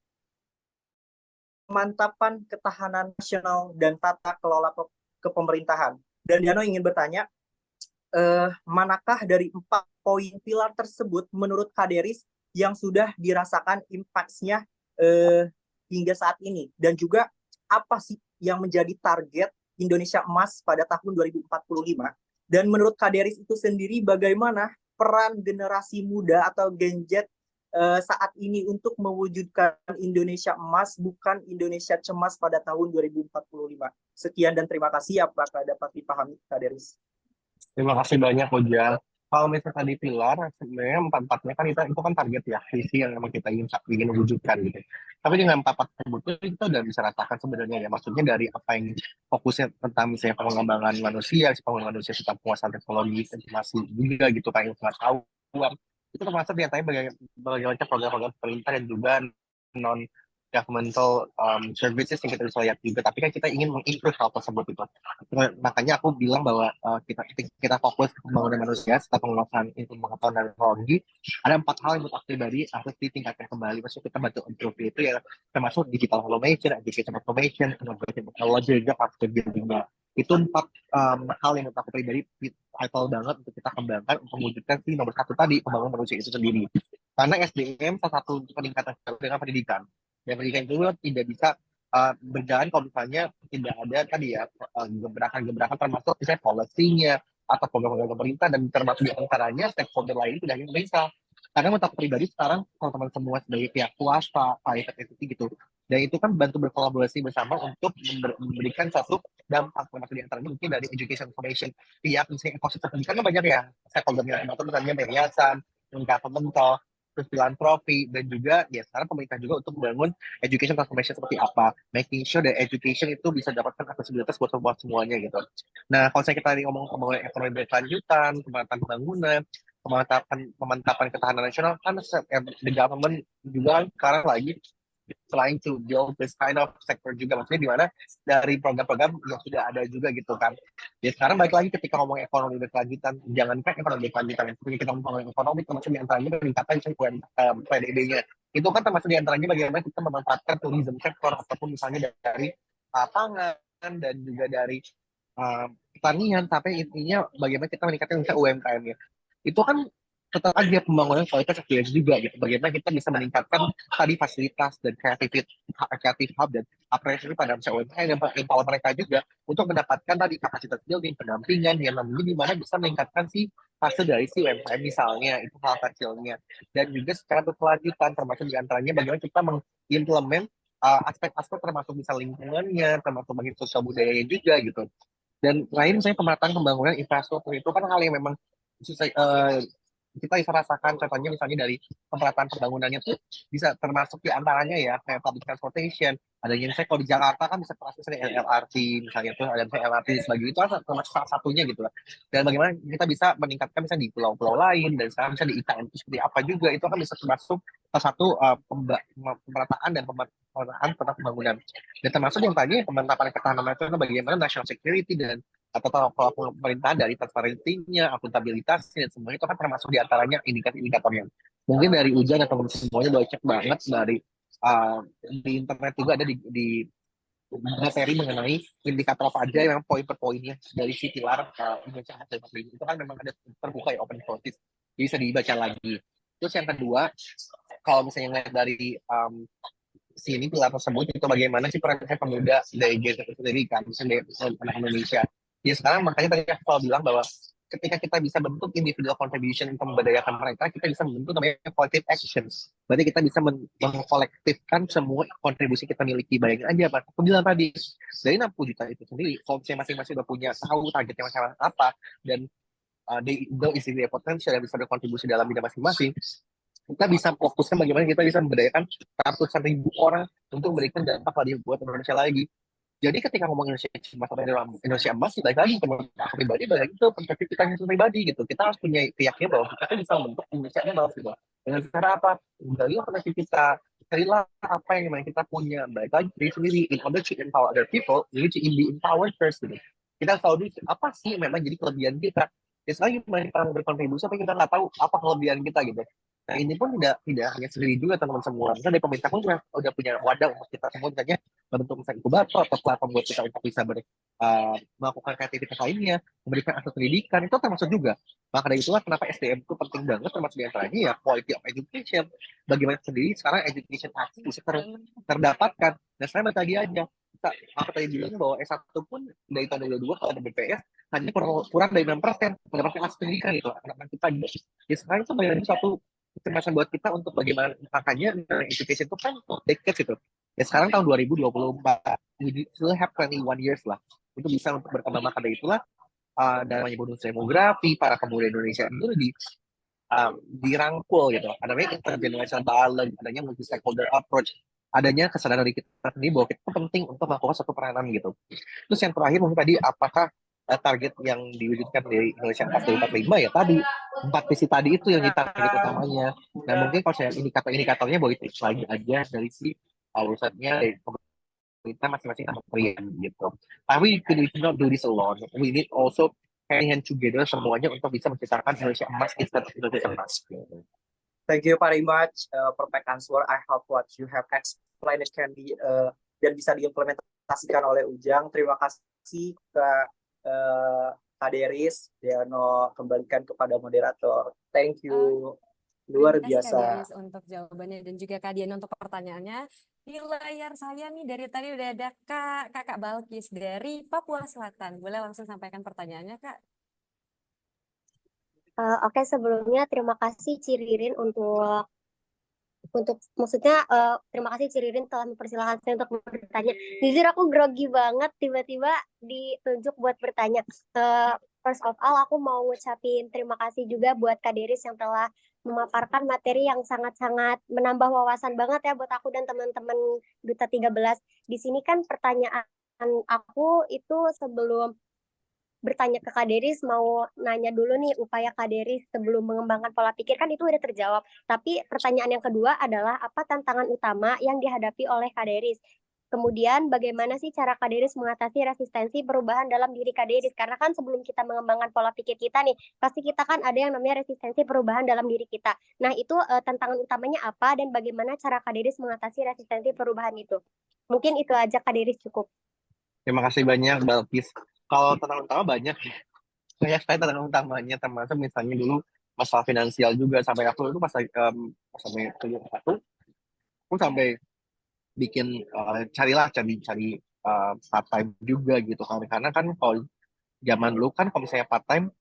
pemantapan ketahanan nasional dan tata kelola kepemerintahan. Dan Diano ingin bertanya, manakah dari 4 poin pilar tersebut menurut Kak Deris yang sudah dirasakan impact-nya hingga saat ini? Dan juga apa sih yang menjadi target Indonesia Emas pada tahun 2045? Dan menurut Kak Deris itu sendiri, bagaimana peran generasi muda atau Gen Z saat ini untuk mewujudkan Indonesia emas, bukan Indonesia cemas pada tahun 2045. Sekian dan terima kasih. Apakah dapat dipahami, Kak Deris? Terima kasih banyak Ojang. Kalau misalnya tadi pilar, sebenarnya empat-empatnya kan itu kan target ya, visi yang memang kita ingin wujudkan gitu. Tapi dengan empat-empat tersebut itu kita udah bisa rasakan sebenarnya ya, maksudnya dari apa yang fokusnya tentang misalnya pengembangan manusia, pengembangan manusia tentang penguasaan teknologi, informasi juga gitu, kayak pengetahuan. Itu termasuk diantaranya bagaimana program-program pemerintah dan juga non governmental services yang kita bisa lihat juga. Tapi kan kita ingin mengimprove hal tersebut itu. Makanya aku bilang bahwa kita fokus ke pembangunan manusia serta penguasaan ilmu pengetahuan dan teknologi. Ada 4 hal yang menurut aku pribadi harus ditingkatkan kembali. Maksudnya kita bantu improve itu ya, termasuk digital automation, education automation, innovation technology, juga capacity building-nya. Itu 4 hal yang menurut aku pribadi vital banget untuk kita kembangkan untuk mewujudkan si nomor 1 tadi, pembangunan manusia itu sendiri. Karena SDM salah satu peningkatan dengan pendidikan. Dan pendidikan itu tidak bisa berjalan kalau misalnya tidak ada tadi ya gebrakan-gebrakan termasuk misalnya policy-nya atau program-program pemerintah, dan termasuk di antaranya stakeholder lain tidak hanya pemerintah. Karena untuk pribadi sekarang teman-teman semua sebagai pihak swasta, private entity gitu, dan itu kan bantu berkolaborasi bersama untuk memberikan suatu dampak, termasuk di antaranya mungkin dari education information pihak misalnya ekosistem pendidikan kan banyak ya stakeholdernya, termasuk misalnya yayasan, governmental, terus filantropi, dan juga ya sekarang pemerintah juga untuk membangun education transformation seperti apa, making sure that education itu bisa dapatkan aksesibilitas buat semuanya gitu. Nah, kalau saya kita tadi ngomong pembangunan ekonomi berkelanjutan, pemantapan pembangunan, pemantapan ketahanan nasional, kan the government juga kan sekarang lagi trying to build this kind of sector juga, maksudnya di mana dari program-program yang sudah ada juga gitu kan. Ya sekarang balik lagi ketika ngomong ekonomi berkelanjutan, jangankan ekonomi berkelanjutan, ketika kita ngomong ekonomi termasuk di antaranya peningkatan PDB-nya. Itu kan termasuk di antaranya bagaimana kita memanfaatkan tourism sektor ataupun misalnya dari pangan dan juga dari pertanian, sampai intinya bagaimana kita meningkatkan misalnya UMKM-nya. Itu kan tetap aja pembangunan kualitas SDM juga gitu. Bagaimana kita bisa meningkatkan tadi fasilitas dan kreatif hub dan apresiasi pada UMKM dan empower mereka juga untuk mendapatkan tadi kapasitas building, pendampingan yang namanya di mana bisa meningkatkan si fase dari si UMKM misalnya, itu hal kecilnya. Dan juga secara berkelanjutan termasuk diantaranya bagaimana kita mengimplement aspek-aspek termasuk bisa lingkungannya, termasuk bagi sosial budayanya juga gitu. Dan lain misalnya pemerataan pembangunan infrastruktur itu kan hal yang memang susah, kita bisa rasakan, contohnya misalnya dari pemerataan pembangunannya tuh bisa termasuk di antaranya ya kayak public transportation, adanya misalnya kalau di Jakarta kan bisa termasuk misalnya LRT misalnya tuh, ada misalnya LRT sebagai itu kan termasuk salah satunya gitu lah. Dan bagaimana kita bisa meningkatkan misalnya di pulau-pulau lain, dan sekarang misalnya di IKN itu seperti apa juga, itu kan bisa termasuk salah satu pemerataan dan pemerataan pembangunan. Dan termasuk yang tadi pemantapan ketahanan nasional, bagaimana national security dan atau kalau pemerintahan dari transparansinya, akuntabilitasnya, dan semuanya itu kan termasuk diantaranya indikator-indikatornya. Mungkin dari Ujan atau semuanya udah cek banget dari di internet juga ada di materi mengenai indikator apa aja yang poin per poinnya dari si pilar Indonesia hasil itu kan memang ada terbuka ya, open source, bisa dibaca lagi. Terus yang kedua, kalau misalnya ngeliat dari sini pilar tersebut itu bagaimana sih peran pemuda dari Gen Z itu sendiri kan, misalnya anak Indonesia. Ya sekarang makanya tadi aku selalu bilang bahwa ketika kita bisa bentuk individual contribution untuk memberdayakan mereka, kita bisa membentuk namanya collective actions. Berarti kita bisa mengkolektifkan semua kontribusi kita miliki. Bayangin aja, Pak. Aku bilang tadi, dari 60 juta itu sendiri, kalau misalnya masing-masing udah punya tahu targetnya masyarakat apa, dan they know isi their potential dan bisa berkontribusi dalam bidang masing-masing, kita bisa fokuskan bagaimana kita bisa memberdayakan ratusan ribu orang untuk memberikan dampak lagi buat Indonesia lagi. Jadi ketika ngomong Indonesia emas atau Indonesia emas, baik lagi menurut aku pribadi, baik lagi itu perspektif kita yang pribadi gitu. Kita harus punya keyakinan bahwa kita bisa membentuk Indonesia emas gitu. Dengan cara apa? Gali potensi kita, carilah apa yang memang kita punya. Baik lagi diri sendiri. In order to empower other people, you need to be empowered first gitu. Kita tahu dulu apa sih memang jadi kelebihan kita. Ya selagi kita berkontribusi, tapi kita nggak tahu apa kelebihan kita gitu. Nah ini pun tidak hanya sendiri juga teman-teman semua. Misalnya dari pemerintah pun udah punya wadah untuk kita semua, misalnya bentuk misalnya inkubator atau platform buat kita untuk bisa melakukan kreativitas lainnya, memberikan akses pendidikan, itu termasuk juga. Maka dari itulah kenapa SDM itu penting banget, termasuk di antaranya ya quality of education. Bagaimana sendiri sekarang education access bisa terdapatkan. Dan saya tadi aja, apa tadi bilang bahwa S1 pun dari tahun 2022 kalau ada BPS hanya kurang dari 6% mendapatkan akses pendidikan itu anak-anak kita gitu. Ya sekarang itu bayar satu kecemasan buat kita untuk bagaimana, makanya education itu kan decades gitu. Ya sekarang tahun 2024, we still have 21 years lah untuk bisa untuk berkembang. Maka dari itulah dan namanya bonus demografi, para pemuda Indonesia itu dirangkul gitu. Adanya intergenerational dialogue, adanya multi stakeholder approach, adanya kesadaran dari kita sendiri bahwa kita penting untuk melakukan satu peranan gitu. Terus yang terakhir mungkin tadi, apakah target yang diwujudkan dari Indonesia 4045 ya tadi, 4 visi tadi itu yang jadi target utamanya. Nah mungkin kalau saya indikatornya boleh itu lagi aja dari si urusannya dari pemerintah masing-masing sama kementerian gitu. Tapi we cannot do this alone. We need also hand in hand together semuanya untuk bisa menciptakan Indonesia emas instead of Indonesia emas. Thank you very much, perfect answer. I hope what you have explained can be dan bisa diimplementasikan oleh Ujang. Terima kasih Kak Deris. Deano kembalikan kepada moderator. Thank you. Luar Terima kasih Kak biasa. Deris untuk jawabannya dan juga Kak Dian untuk pertanyaannya. Di layar saya nih dari tadi udah ada Kakak Balkis dari Papua Selatan. Boleh langsung sampaikan pertanyaannya Kak? Oke, sebelumnya terima kasih Ciririn untuk maksudnya terima kasih Ciririn telah mempersilahkan saya untuk bertanya. Jujur aku grogi banget tiba-tiba ditunjuk buat bertanya. First of all, aku mau ngucapin terima kasih juga buat Kak Deris yang telah memaparkan materi yang sangat-sangat menambah wawasan banget ya buat aku dan teman-teman Duta 13. Di sini kan pertanyaan aku itu sebelum bertanya ke Kak Deris, mau nanya dulu nih upaya Kak Deris sebelum mengembangkan pola pikir kan itu udah terjawab. Tapi pertanyaan yang kedua adalah apa tantangan utama yang dihadapi oleh Kak Deris? Kemudian bagaimana sih cara Kak Deris mengatasi resistensi perubahan dalam diri Kak Deris? Karena kan sebelum kita mengembangkan pola pikir kita nih, pasti kita kan ada yang namanya resistensi perubahan dalam diri kita. Nah itu tantangan utamanya apa dan bagaimana cara Kak Deris mengatasi resistensi perubahan itu? Mungkin itu aja Kak Deris cukup. Terima kasih banyak Balkis. Kalau tantangan utama banyak sekali tantangan utamanya, termasuk misalnya dulu masalah finansial juga. Sampai aku itu pas sampai kuliah satu, aku sampai bikin cari part time juga gitu kan. Karena kan kalau zaman dulu kan kalau misalnya part time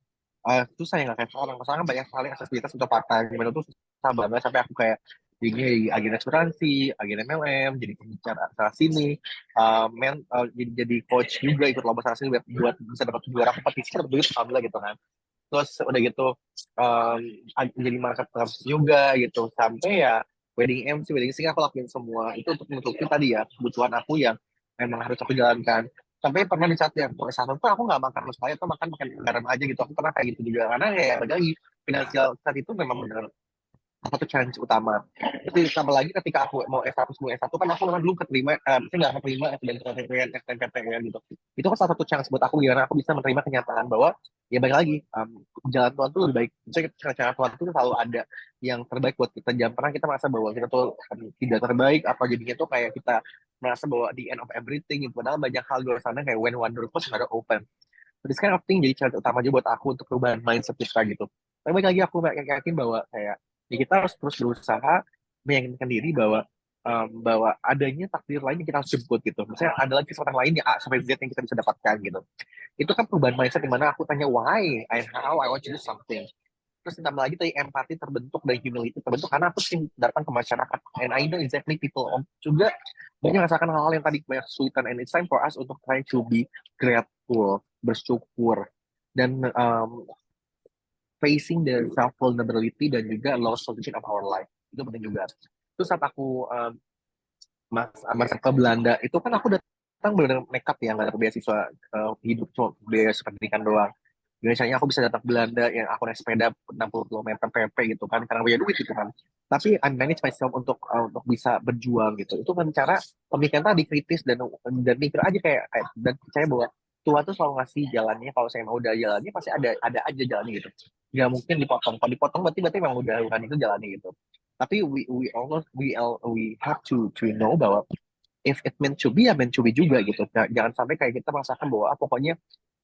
susah ya, nggak kayak sekarang. Sekarang kan banyak sekali aktivitas untuk part time. Gimana tuh susah banget sampai aku kayak jadi agen asuransi, agen MLM, jadi pembicara sana sini, jadi coach juga, ikut lomba sana sini buat bisa dapat juara kompetisi, dapat duit alhamdulillah gitu kan. Terus udah gitu um, jadi marketer juga gitu, sampai ya wedding MC, wedding singer aku lakuin semua itu untuk menutupi tadi ya kebutuhan aku yang memang harus aku jalankan. Sampai pernah di saat yang S1 tuh aku nggak makan saya tuh makan garam aja gitu, aku pernah kayak gitu juga karena kayak balik lagi finansial saat itu memang benar satu challenge utama. Tapi tambah lagi ketika aku mau S1 sebelum S1 kan aku memang belum keterima, saya nggak keterima SBMPTN, SNMPTN gitu. Itu kan salah satu chance buat aku gimana aku bisa menerima kenyataan bahwa ya balik lagi jalan Tuhan tuh lebih baik. Misalnya cara Tuhan itu selalu ada yang terbaik buat kita. Jangan pernah kita merasa bahwa kita tuh tidak terbaik atau jadinya tuh kayak kita merasa bahwa the end of everything gitu. Padahal banyak hal di luar sana kayak when one door closed another open. This kind of thing jadi challenge utama aja buat aku untuk perubahan mindset kita gitu. Tapi balik lagi aku yakin bahwa kayak ya kita harus terus berusaha meyakinkan diri bahwa adanya takdir lain yang kita harus jemput gitu. Misalnya ada lagi kesempatan lain ya A sampai Z yang kita bisa dapatkan gitu. Itu kan perubahan mindset di mana aku tanya why and how I want to do something. Terus ditambah lagi tadi empati terbentuk dan humility terbentuk karena aku sering datang ke masyarakat and I know exactly people juga banyak merasakan hal-hal yang tadi banyak kesulitan, and it's time for us untuk try to be grateful, bersyukur, dan facing the self vulnerability dan juga low solution of our life itu penting juga. Terus saat aku masa ke Belanda itu kan aku datang benar-benar nekat ya, nggak ada beasiswa hidup, cuma beasiswa pendidikan doang. Biasanya aku bisa datang ke Belanda yang aku naik sepeda 60 km PP gitu kan karena punya duit gitu kan. Tapi I manage myself untuk bisa berjuang gitu. Itu kan cara pemikiran tadi kritis dan mikir aja kayak dan percaya bahwa Tuhan tuh selalu ngasih jalannya. Kalau saya mau udah jalannya pasti ada aja jalannya gitu. Nggak mungkin dipotong. Kalau dipotong berarti memang udah bukan itu jalannya gitu. Tapi we have to know bahwa if it meant to be ya meant to be juga gitu. Jangan sampai kayak kita merasakan bahwa pokoknya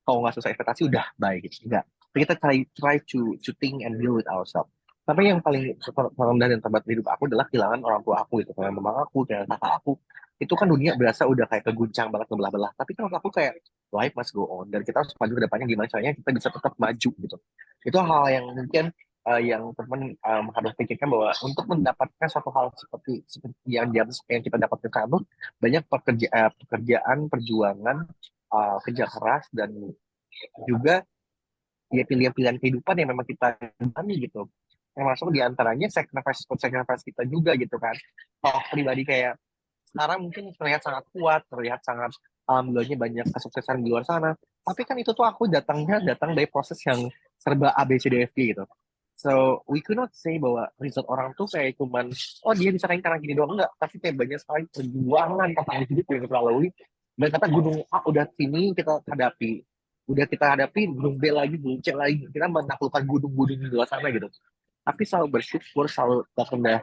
kalau nggak sesuai ekspektasi udah baik gitu. Enggak. Kita try to think and deal with ourselves. Tapi yang paling rendah dan terberat di hidup aku adalah kehilangan orang tua aku gitu. Kayak mama aku, kayak kakak aku. Itu kan dunia berasa udah kayak keguncang banget, belah-belah. Tapi kan aku kayak life must go on. Dan kita harus maju ke depannya gimana caranya kita bisa tetap maju gitu. Itu hal yang mungkin yang teman harus pikirkan bahwa untuk mendapatkan suatu hal seperti yang yang kita dapatkan sekarang tuh banyak pekerjaan, perjuangan, kerja keras dan juga ya pilihan-pilihan kehidupan yang memang kita alami gitu. Termasuk diantaranya sacrifice kita juga gitu kan. Kalau pribadi kayak sekarang mungkin terlihat sangat kuat, terlihat sangat alhamdulillahnya banyak kesuksesan di luar sana. Tapi kan itu tuh aku datang dari proses yang serba A B C D F G gitu. So we could not say bahwa result orang tuh kayak cuman oh dia bisa kayak karena gini doang enggak, tapi kayak banyak sekali perjuangan tantangan hidup yang kita lalui. Dan kata gunung A udah sini kita hadapi, udah kita hadapi gunung B lagi, gunung C lagi, kita menaklukkan gunung-gunung di luar sana gitu. Tapi selalu bersyukur, selalu tak rendah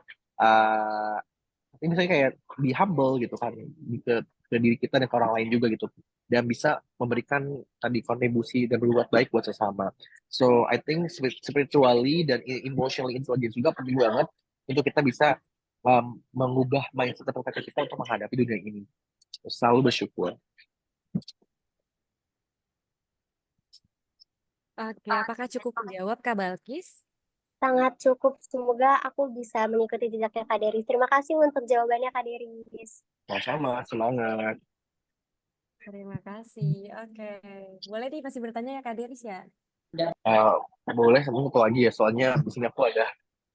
tapi misalnya kayak be humble gitu kan ke diri kita dan ke orang lain juga gitu dan bisa memberikan tadi kontribusi dan berbuat baik buat sesama. So I think spiritually dan emotionally intelligence juga penting banget untuk kita bisa mengubah mindset atau kata kita untuk menghadapi dunia ini. Selalu bersyukur. Oke, apakah cukup menjawab Kak Balkis? Sangat cukup. Semoga aku bisa mengikuti jejaknya Kak Deris. Terima kasih untuk jawabannya Kak Deris. Sama-sama, semangat. Terima kasih. Oke, boleh nih masih bertanya ya Kak Deris ya? Eh, boleh satu lagi ya, soalnya di sini aku ada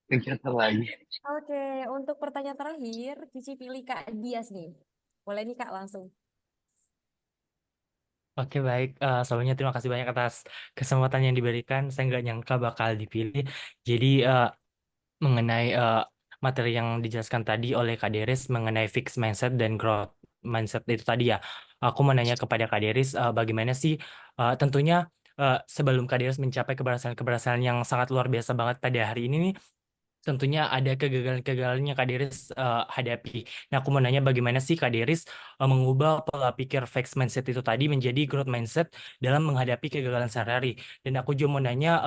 kegiatan lagi. Oke, untuk pertanyaan terakhir, Cici pilih Kak Dias nih. Boleh nih Kak langsung. Oke baik, sebelumnya terima kasih banyak atas kesempatan yang diberikan. Saya nggak nyangka bakal dipilih. Jadi mengenai materi yang dijelaskan tadi oleh Kak Deris mengenai fixed mindset dan growth mindset itu tadi ya. Aku mau nanya kepada Kak Deris, bagaimana sih tentunya sebelum Kak Deris mencapai keberhasilan-keberhasilan yang sangat luar biasa banget pada hari ini nih, tentunya ada kegagalan-kegagalan yang Kak Deris hadapi. Nah, aku mau nanya bagaimana sih Kak Deris mengubah pola pikir fixed mindset itu tadi menjadi growth mindset dalam menghadapi kegagalan sehari-hari. Dan aku juga mau nanya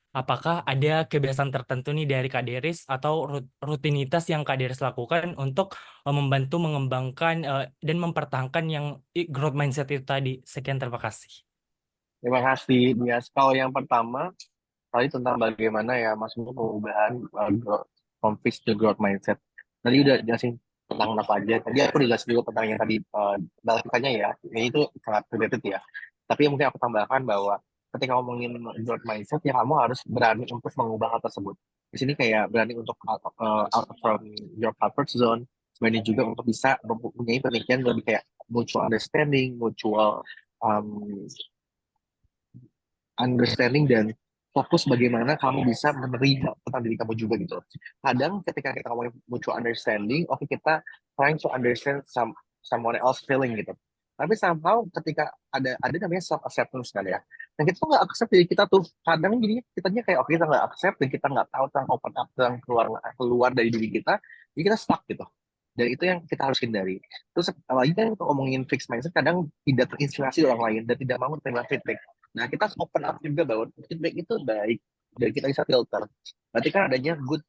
apakah ada kebiasaan tertentu nih dari Kak Deris atau rutinitas yang Kak Deris lakukan untuk membantu mengembangkan dan mempertahankan yang growth mindset itu tadi. Sekian, terima kasih. Terima kasih, Dias. Kalau yang pertama, tadi tentang bagaimana ya maksudnya perubahan from fixed to growth mindset. Tadi udah jelasin tentang apa aja. Tadi aku udah jelasin juga tentang yang tadi balasannya ya. Ini itu sangat related ya. Tapi mungkin aku tambahkan bahwa ketika ngomongin growth mindset ya kamu harus berani untuk mengubah hal tersebut. Di sini kayak berani untuk out from your comfort zone. Berani juga untuk bisa mempunyai pemikiran lebih kayak mutual understanding, mutual um, understanding dan fokus bagaimana kamu bisa menerima tentang diri kamu juga gitu. Kadang ketika kita ngomongin mutual understanding, oke kita trying to understand someone else feeling gitu. Tapi somehow ketika ada namanya self acceptance kan ya. Dan kita tuh nggak accept diri kita tuh. Kadang jadi kitanya kayak oke kita nggak accept dan kita nggak tahu tentang open up tentang keluar dari diri kita, jadi kita stuck gitu. Dan itu yang kita harus hindari. Terus apalagi kan untuk ngomongin fixed mindset kadang tidak terinspirasi dari orang lain dan tidak mau menerima feedback. Nah, kita harus open up juga bahwa feedback itu baik dan kita bisa filter. Berarti kan adanya good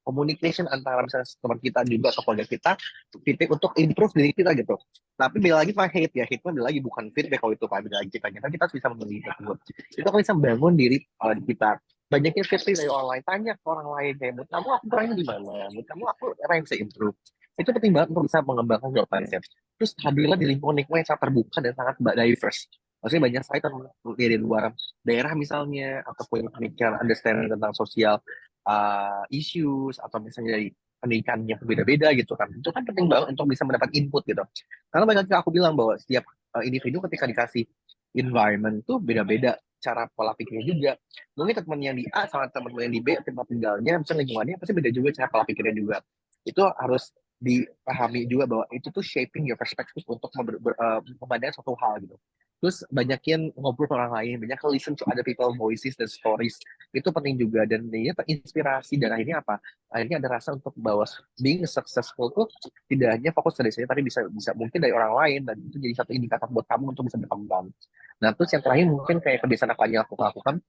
communication antara misalnya teman kita juga atau keluarga kita, feedback untuk improve diri kita gitu. Tapi bila lagi pakai hate ya, hate bila lagi bukan feedback kalau itu pada lagi kita kita harus bisa memilih tersebut. Itu akan bisa membangun diri kita. Banyakin feedback dari orang lain, tanya ke orang lain kayak, menurut kamu aku kurangnya di mana? Menurut kamu aku apa yang bisa improve? Itu penting banget untuk bisa mengembangkan growth mindset. Terus hadirlah di lingkungan yang sangat terbuka dan sangat diverse. Maksudnya banyak sekali teman dari luar daerah misalnya, atau punya pemikiran understanding tentang sosial issues, atau misalnya dari pendidikan yang berbeda-beda gitu kan. Itu kan penting banget untuk bisa mendapat input gitu. Karena banyak aku bilang bahwa setiap individu ketika dikasih environment tuh beda-beda cara pola pikirnya juga. Mungkin teman yang di A sama teman yang di B tempat tinggalnya, misalnya lingkungannya pasti beda juga cara pola pikirnya juga. Itu harus dipahami juga bahwa itu tuh shaping your perspective untuk memandang suatu hal gitu. Terus banyakin ngobrol sama orang lain, banyak listen to other people voices dan stories. Itu penting juga dan ini terinspirasi dan akhirnya apa? Akhirnya ada rasa untuk bahwa being successful tuh tidak hanya fokus dari saya tapi bisa bisa mungkin dari orang lain dan itu jadi satu indikator buat kamu untuk bisa berkembang. Nah, terus yang terakhir mungkin kayak kebiasaan apa yang aku lakukan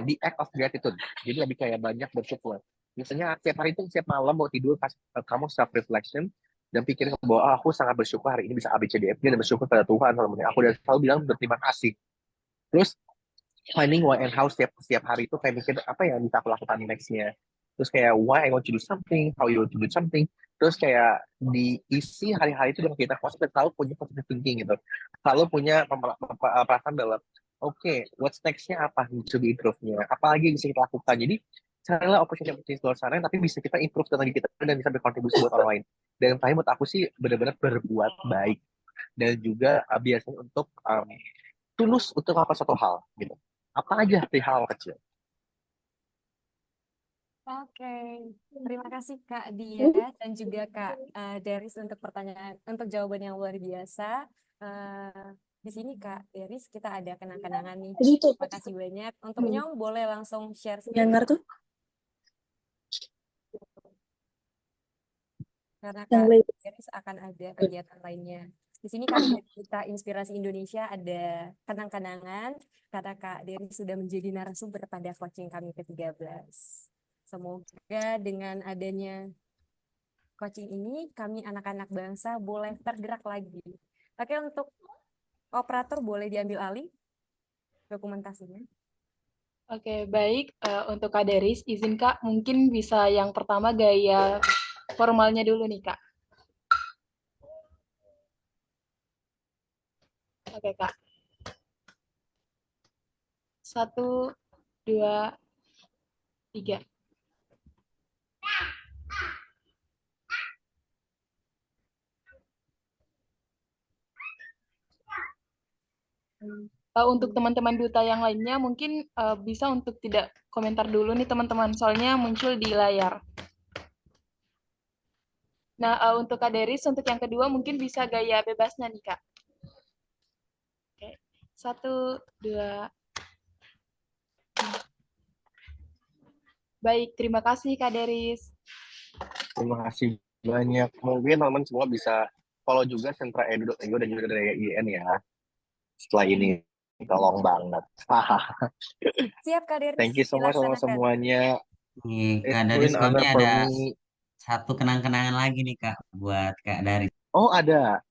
the act of gratitude. Jadi lebih kayak banyak bersyukur. Misalnya setiap hari itu setiap malam mau tidur kamu self reflection dan pikirin bahwa aku sangat bersyukur hari ini bisa A B C D F G dan bersyukur pada Tuhan selama ini. Aku udah selalu bilang berterima kasih. Terus planning why and how setiap hari itu kayak mikir apa yang bisa aku lakukan nextnya. Terus kayak why I want to do something, how you want to do something. Terus kayak diisi hari-hari itu dengan kita positif, selalu punya positive thinking gitu. Selalu punya perasaan dalam, oke, what's next-nya apa to be improve-nya. Apa lagi yang bisa kita lakukan. Jadi, carilah opportunity di luar sana, tapi bisa kita improve dengan diri kita dan bisa berkontribusi buat orang lain. Dan yang terakhir buat aku sih benar-benar berbuat baik. Dan juga biasanya untuk tulus untuk apa satu hal gitu. Apa aja di hal kecil. Oke, terima kasih Kak Dia dan juga Kak Deris untuk pertanyaan, untuk jawaban yang luar biasa. Di sini Kak Deris kita ada kenang-kenangan nih. Terima kasih banyak. Untuk Nyong boleh langsung share screen Dengar tuh? karena Yang Kak lain. Deris akan ada kegiatan lainnya. Di sini kami dari kita Inspirasi Indonesia ada kenang-kenangan karena Kak Deris sudah menjadi narasumber pada coaching kami ke-13. Semoga dengan adanya coaching ini, kami anak-anak bangsa boleh tergerak lagi. Oke, untuk operator boleh diambil alih dokumentasinya. Oke, baik. Untuk Kak Deris, izin Kak, mungkin bisa yang pertama gaya formalnya dulu nih, Kak. Oke, Kak. 1, 2, 3. Untuk teman-teman duta yang lainnya, mungkin bisa untuk tidak komentar dulu nih teman-teman, soalnya muncul di layar. Nah, untuk Kak Deris, untuk yang kedua mungkin bisa gaya bebasnya nih, Kak. Oke, 1, 2. Baik, terima kasih Kak Deris. Terima kasih banyak. Mungkin teman-teman semua bisa follow juga Sentra Edu.io dan juga dari IN ya. Setelah ini, tolong banget. Siap Kak Deris, Thank you so much sama dilaksanakan. semuanya. Nih, Kak It's Daris, been kami honor for ada me. satu kenang-kenangan lagi nih, Kak, buat Kak Daris. Oh, ada.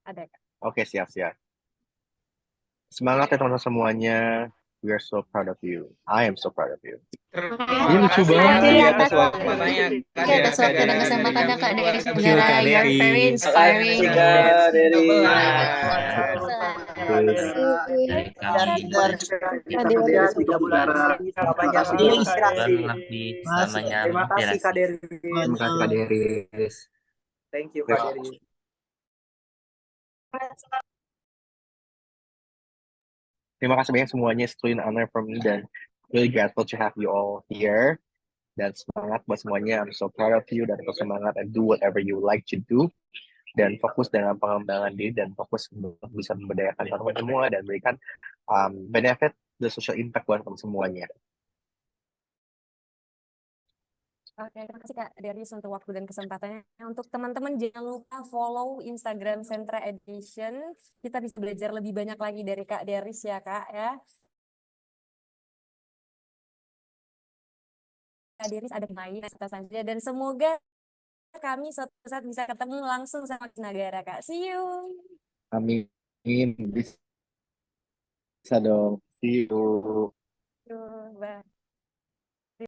Ada Kak. Oke, siap-siap. Semangat ya teman-teman semuanya. We are so proud of you. I am so proud of you. Ini lucu banget. atas waktunya atas waktu dan kesempatannya Kak Deris Thank you, Negara. Kak You are very Deris. inspiring. Kak Deris. Dari kami Kerja 3 bulan lebih selamanya menginspirasi. lebih selamanya Terima kasih Kak Deris. Terima kasih, Kak Deris. Thank you Kak Deris. Terima kasih banyak semuanya. It's truly an honor for me dan really grateful to have you all here. Dan semangat buat semuanya. I'm so proud of you dan terus semangat and do whatever you like to do. Dan fokus dengan pengembangan diri dan fokus untuk bisa memberdayakan teman-teman semua dan berikan benefit the social impact buat teman semuanya. Oke, terima kasih Kak Deris untuk waktu dan kesempatannya. Untuk teman-teman jangan lupa follow Instagram Sentra Education. Kita bisa belajar lebih banyak lagi dari Kak Deris ya Kak ya. Kak Deris ada main saja dan semoga kami suatu saat bisa ketemu langsung sama Nagara Kak. See you. Amin. Bisa dong. See you. Bye.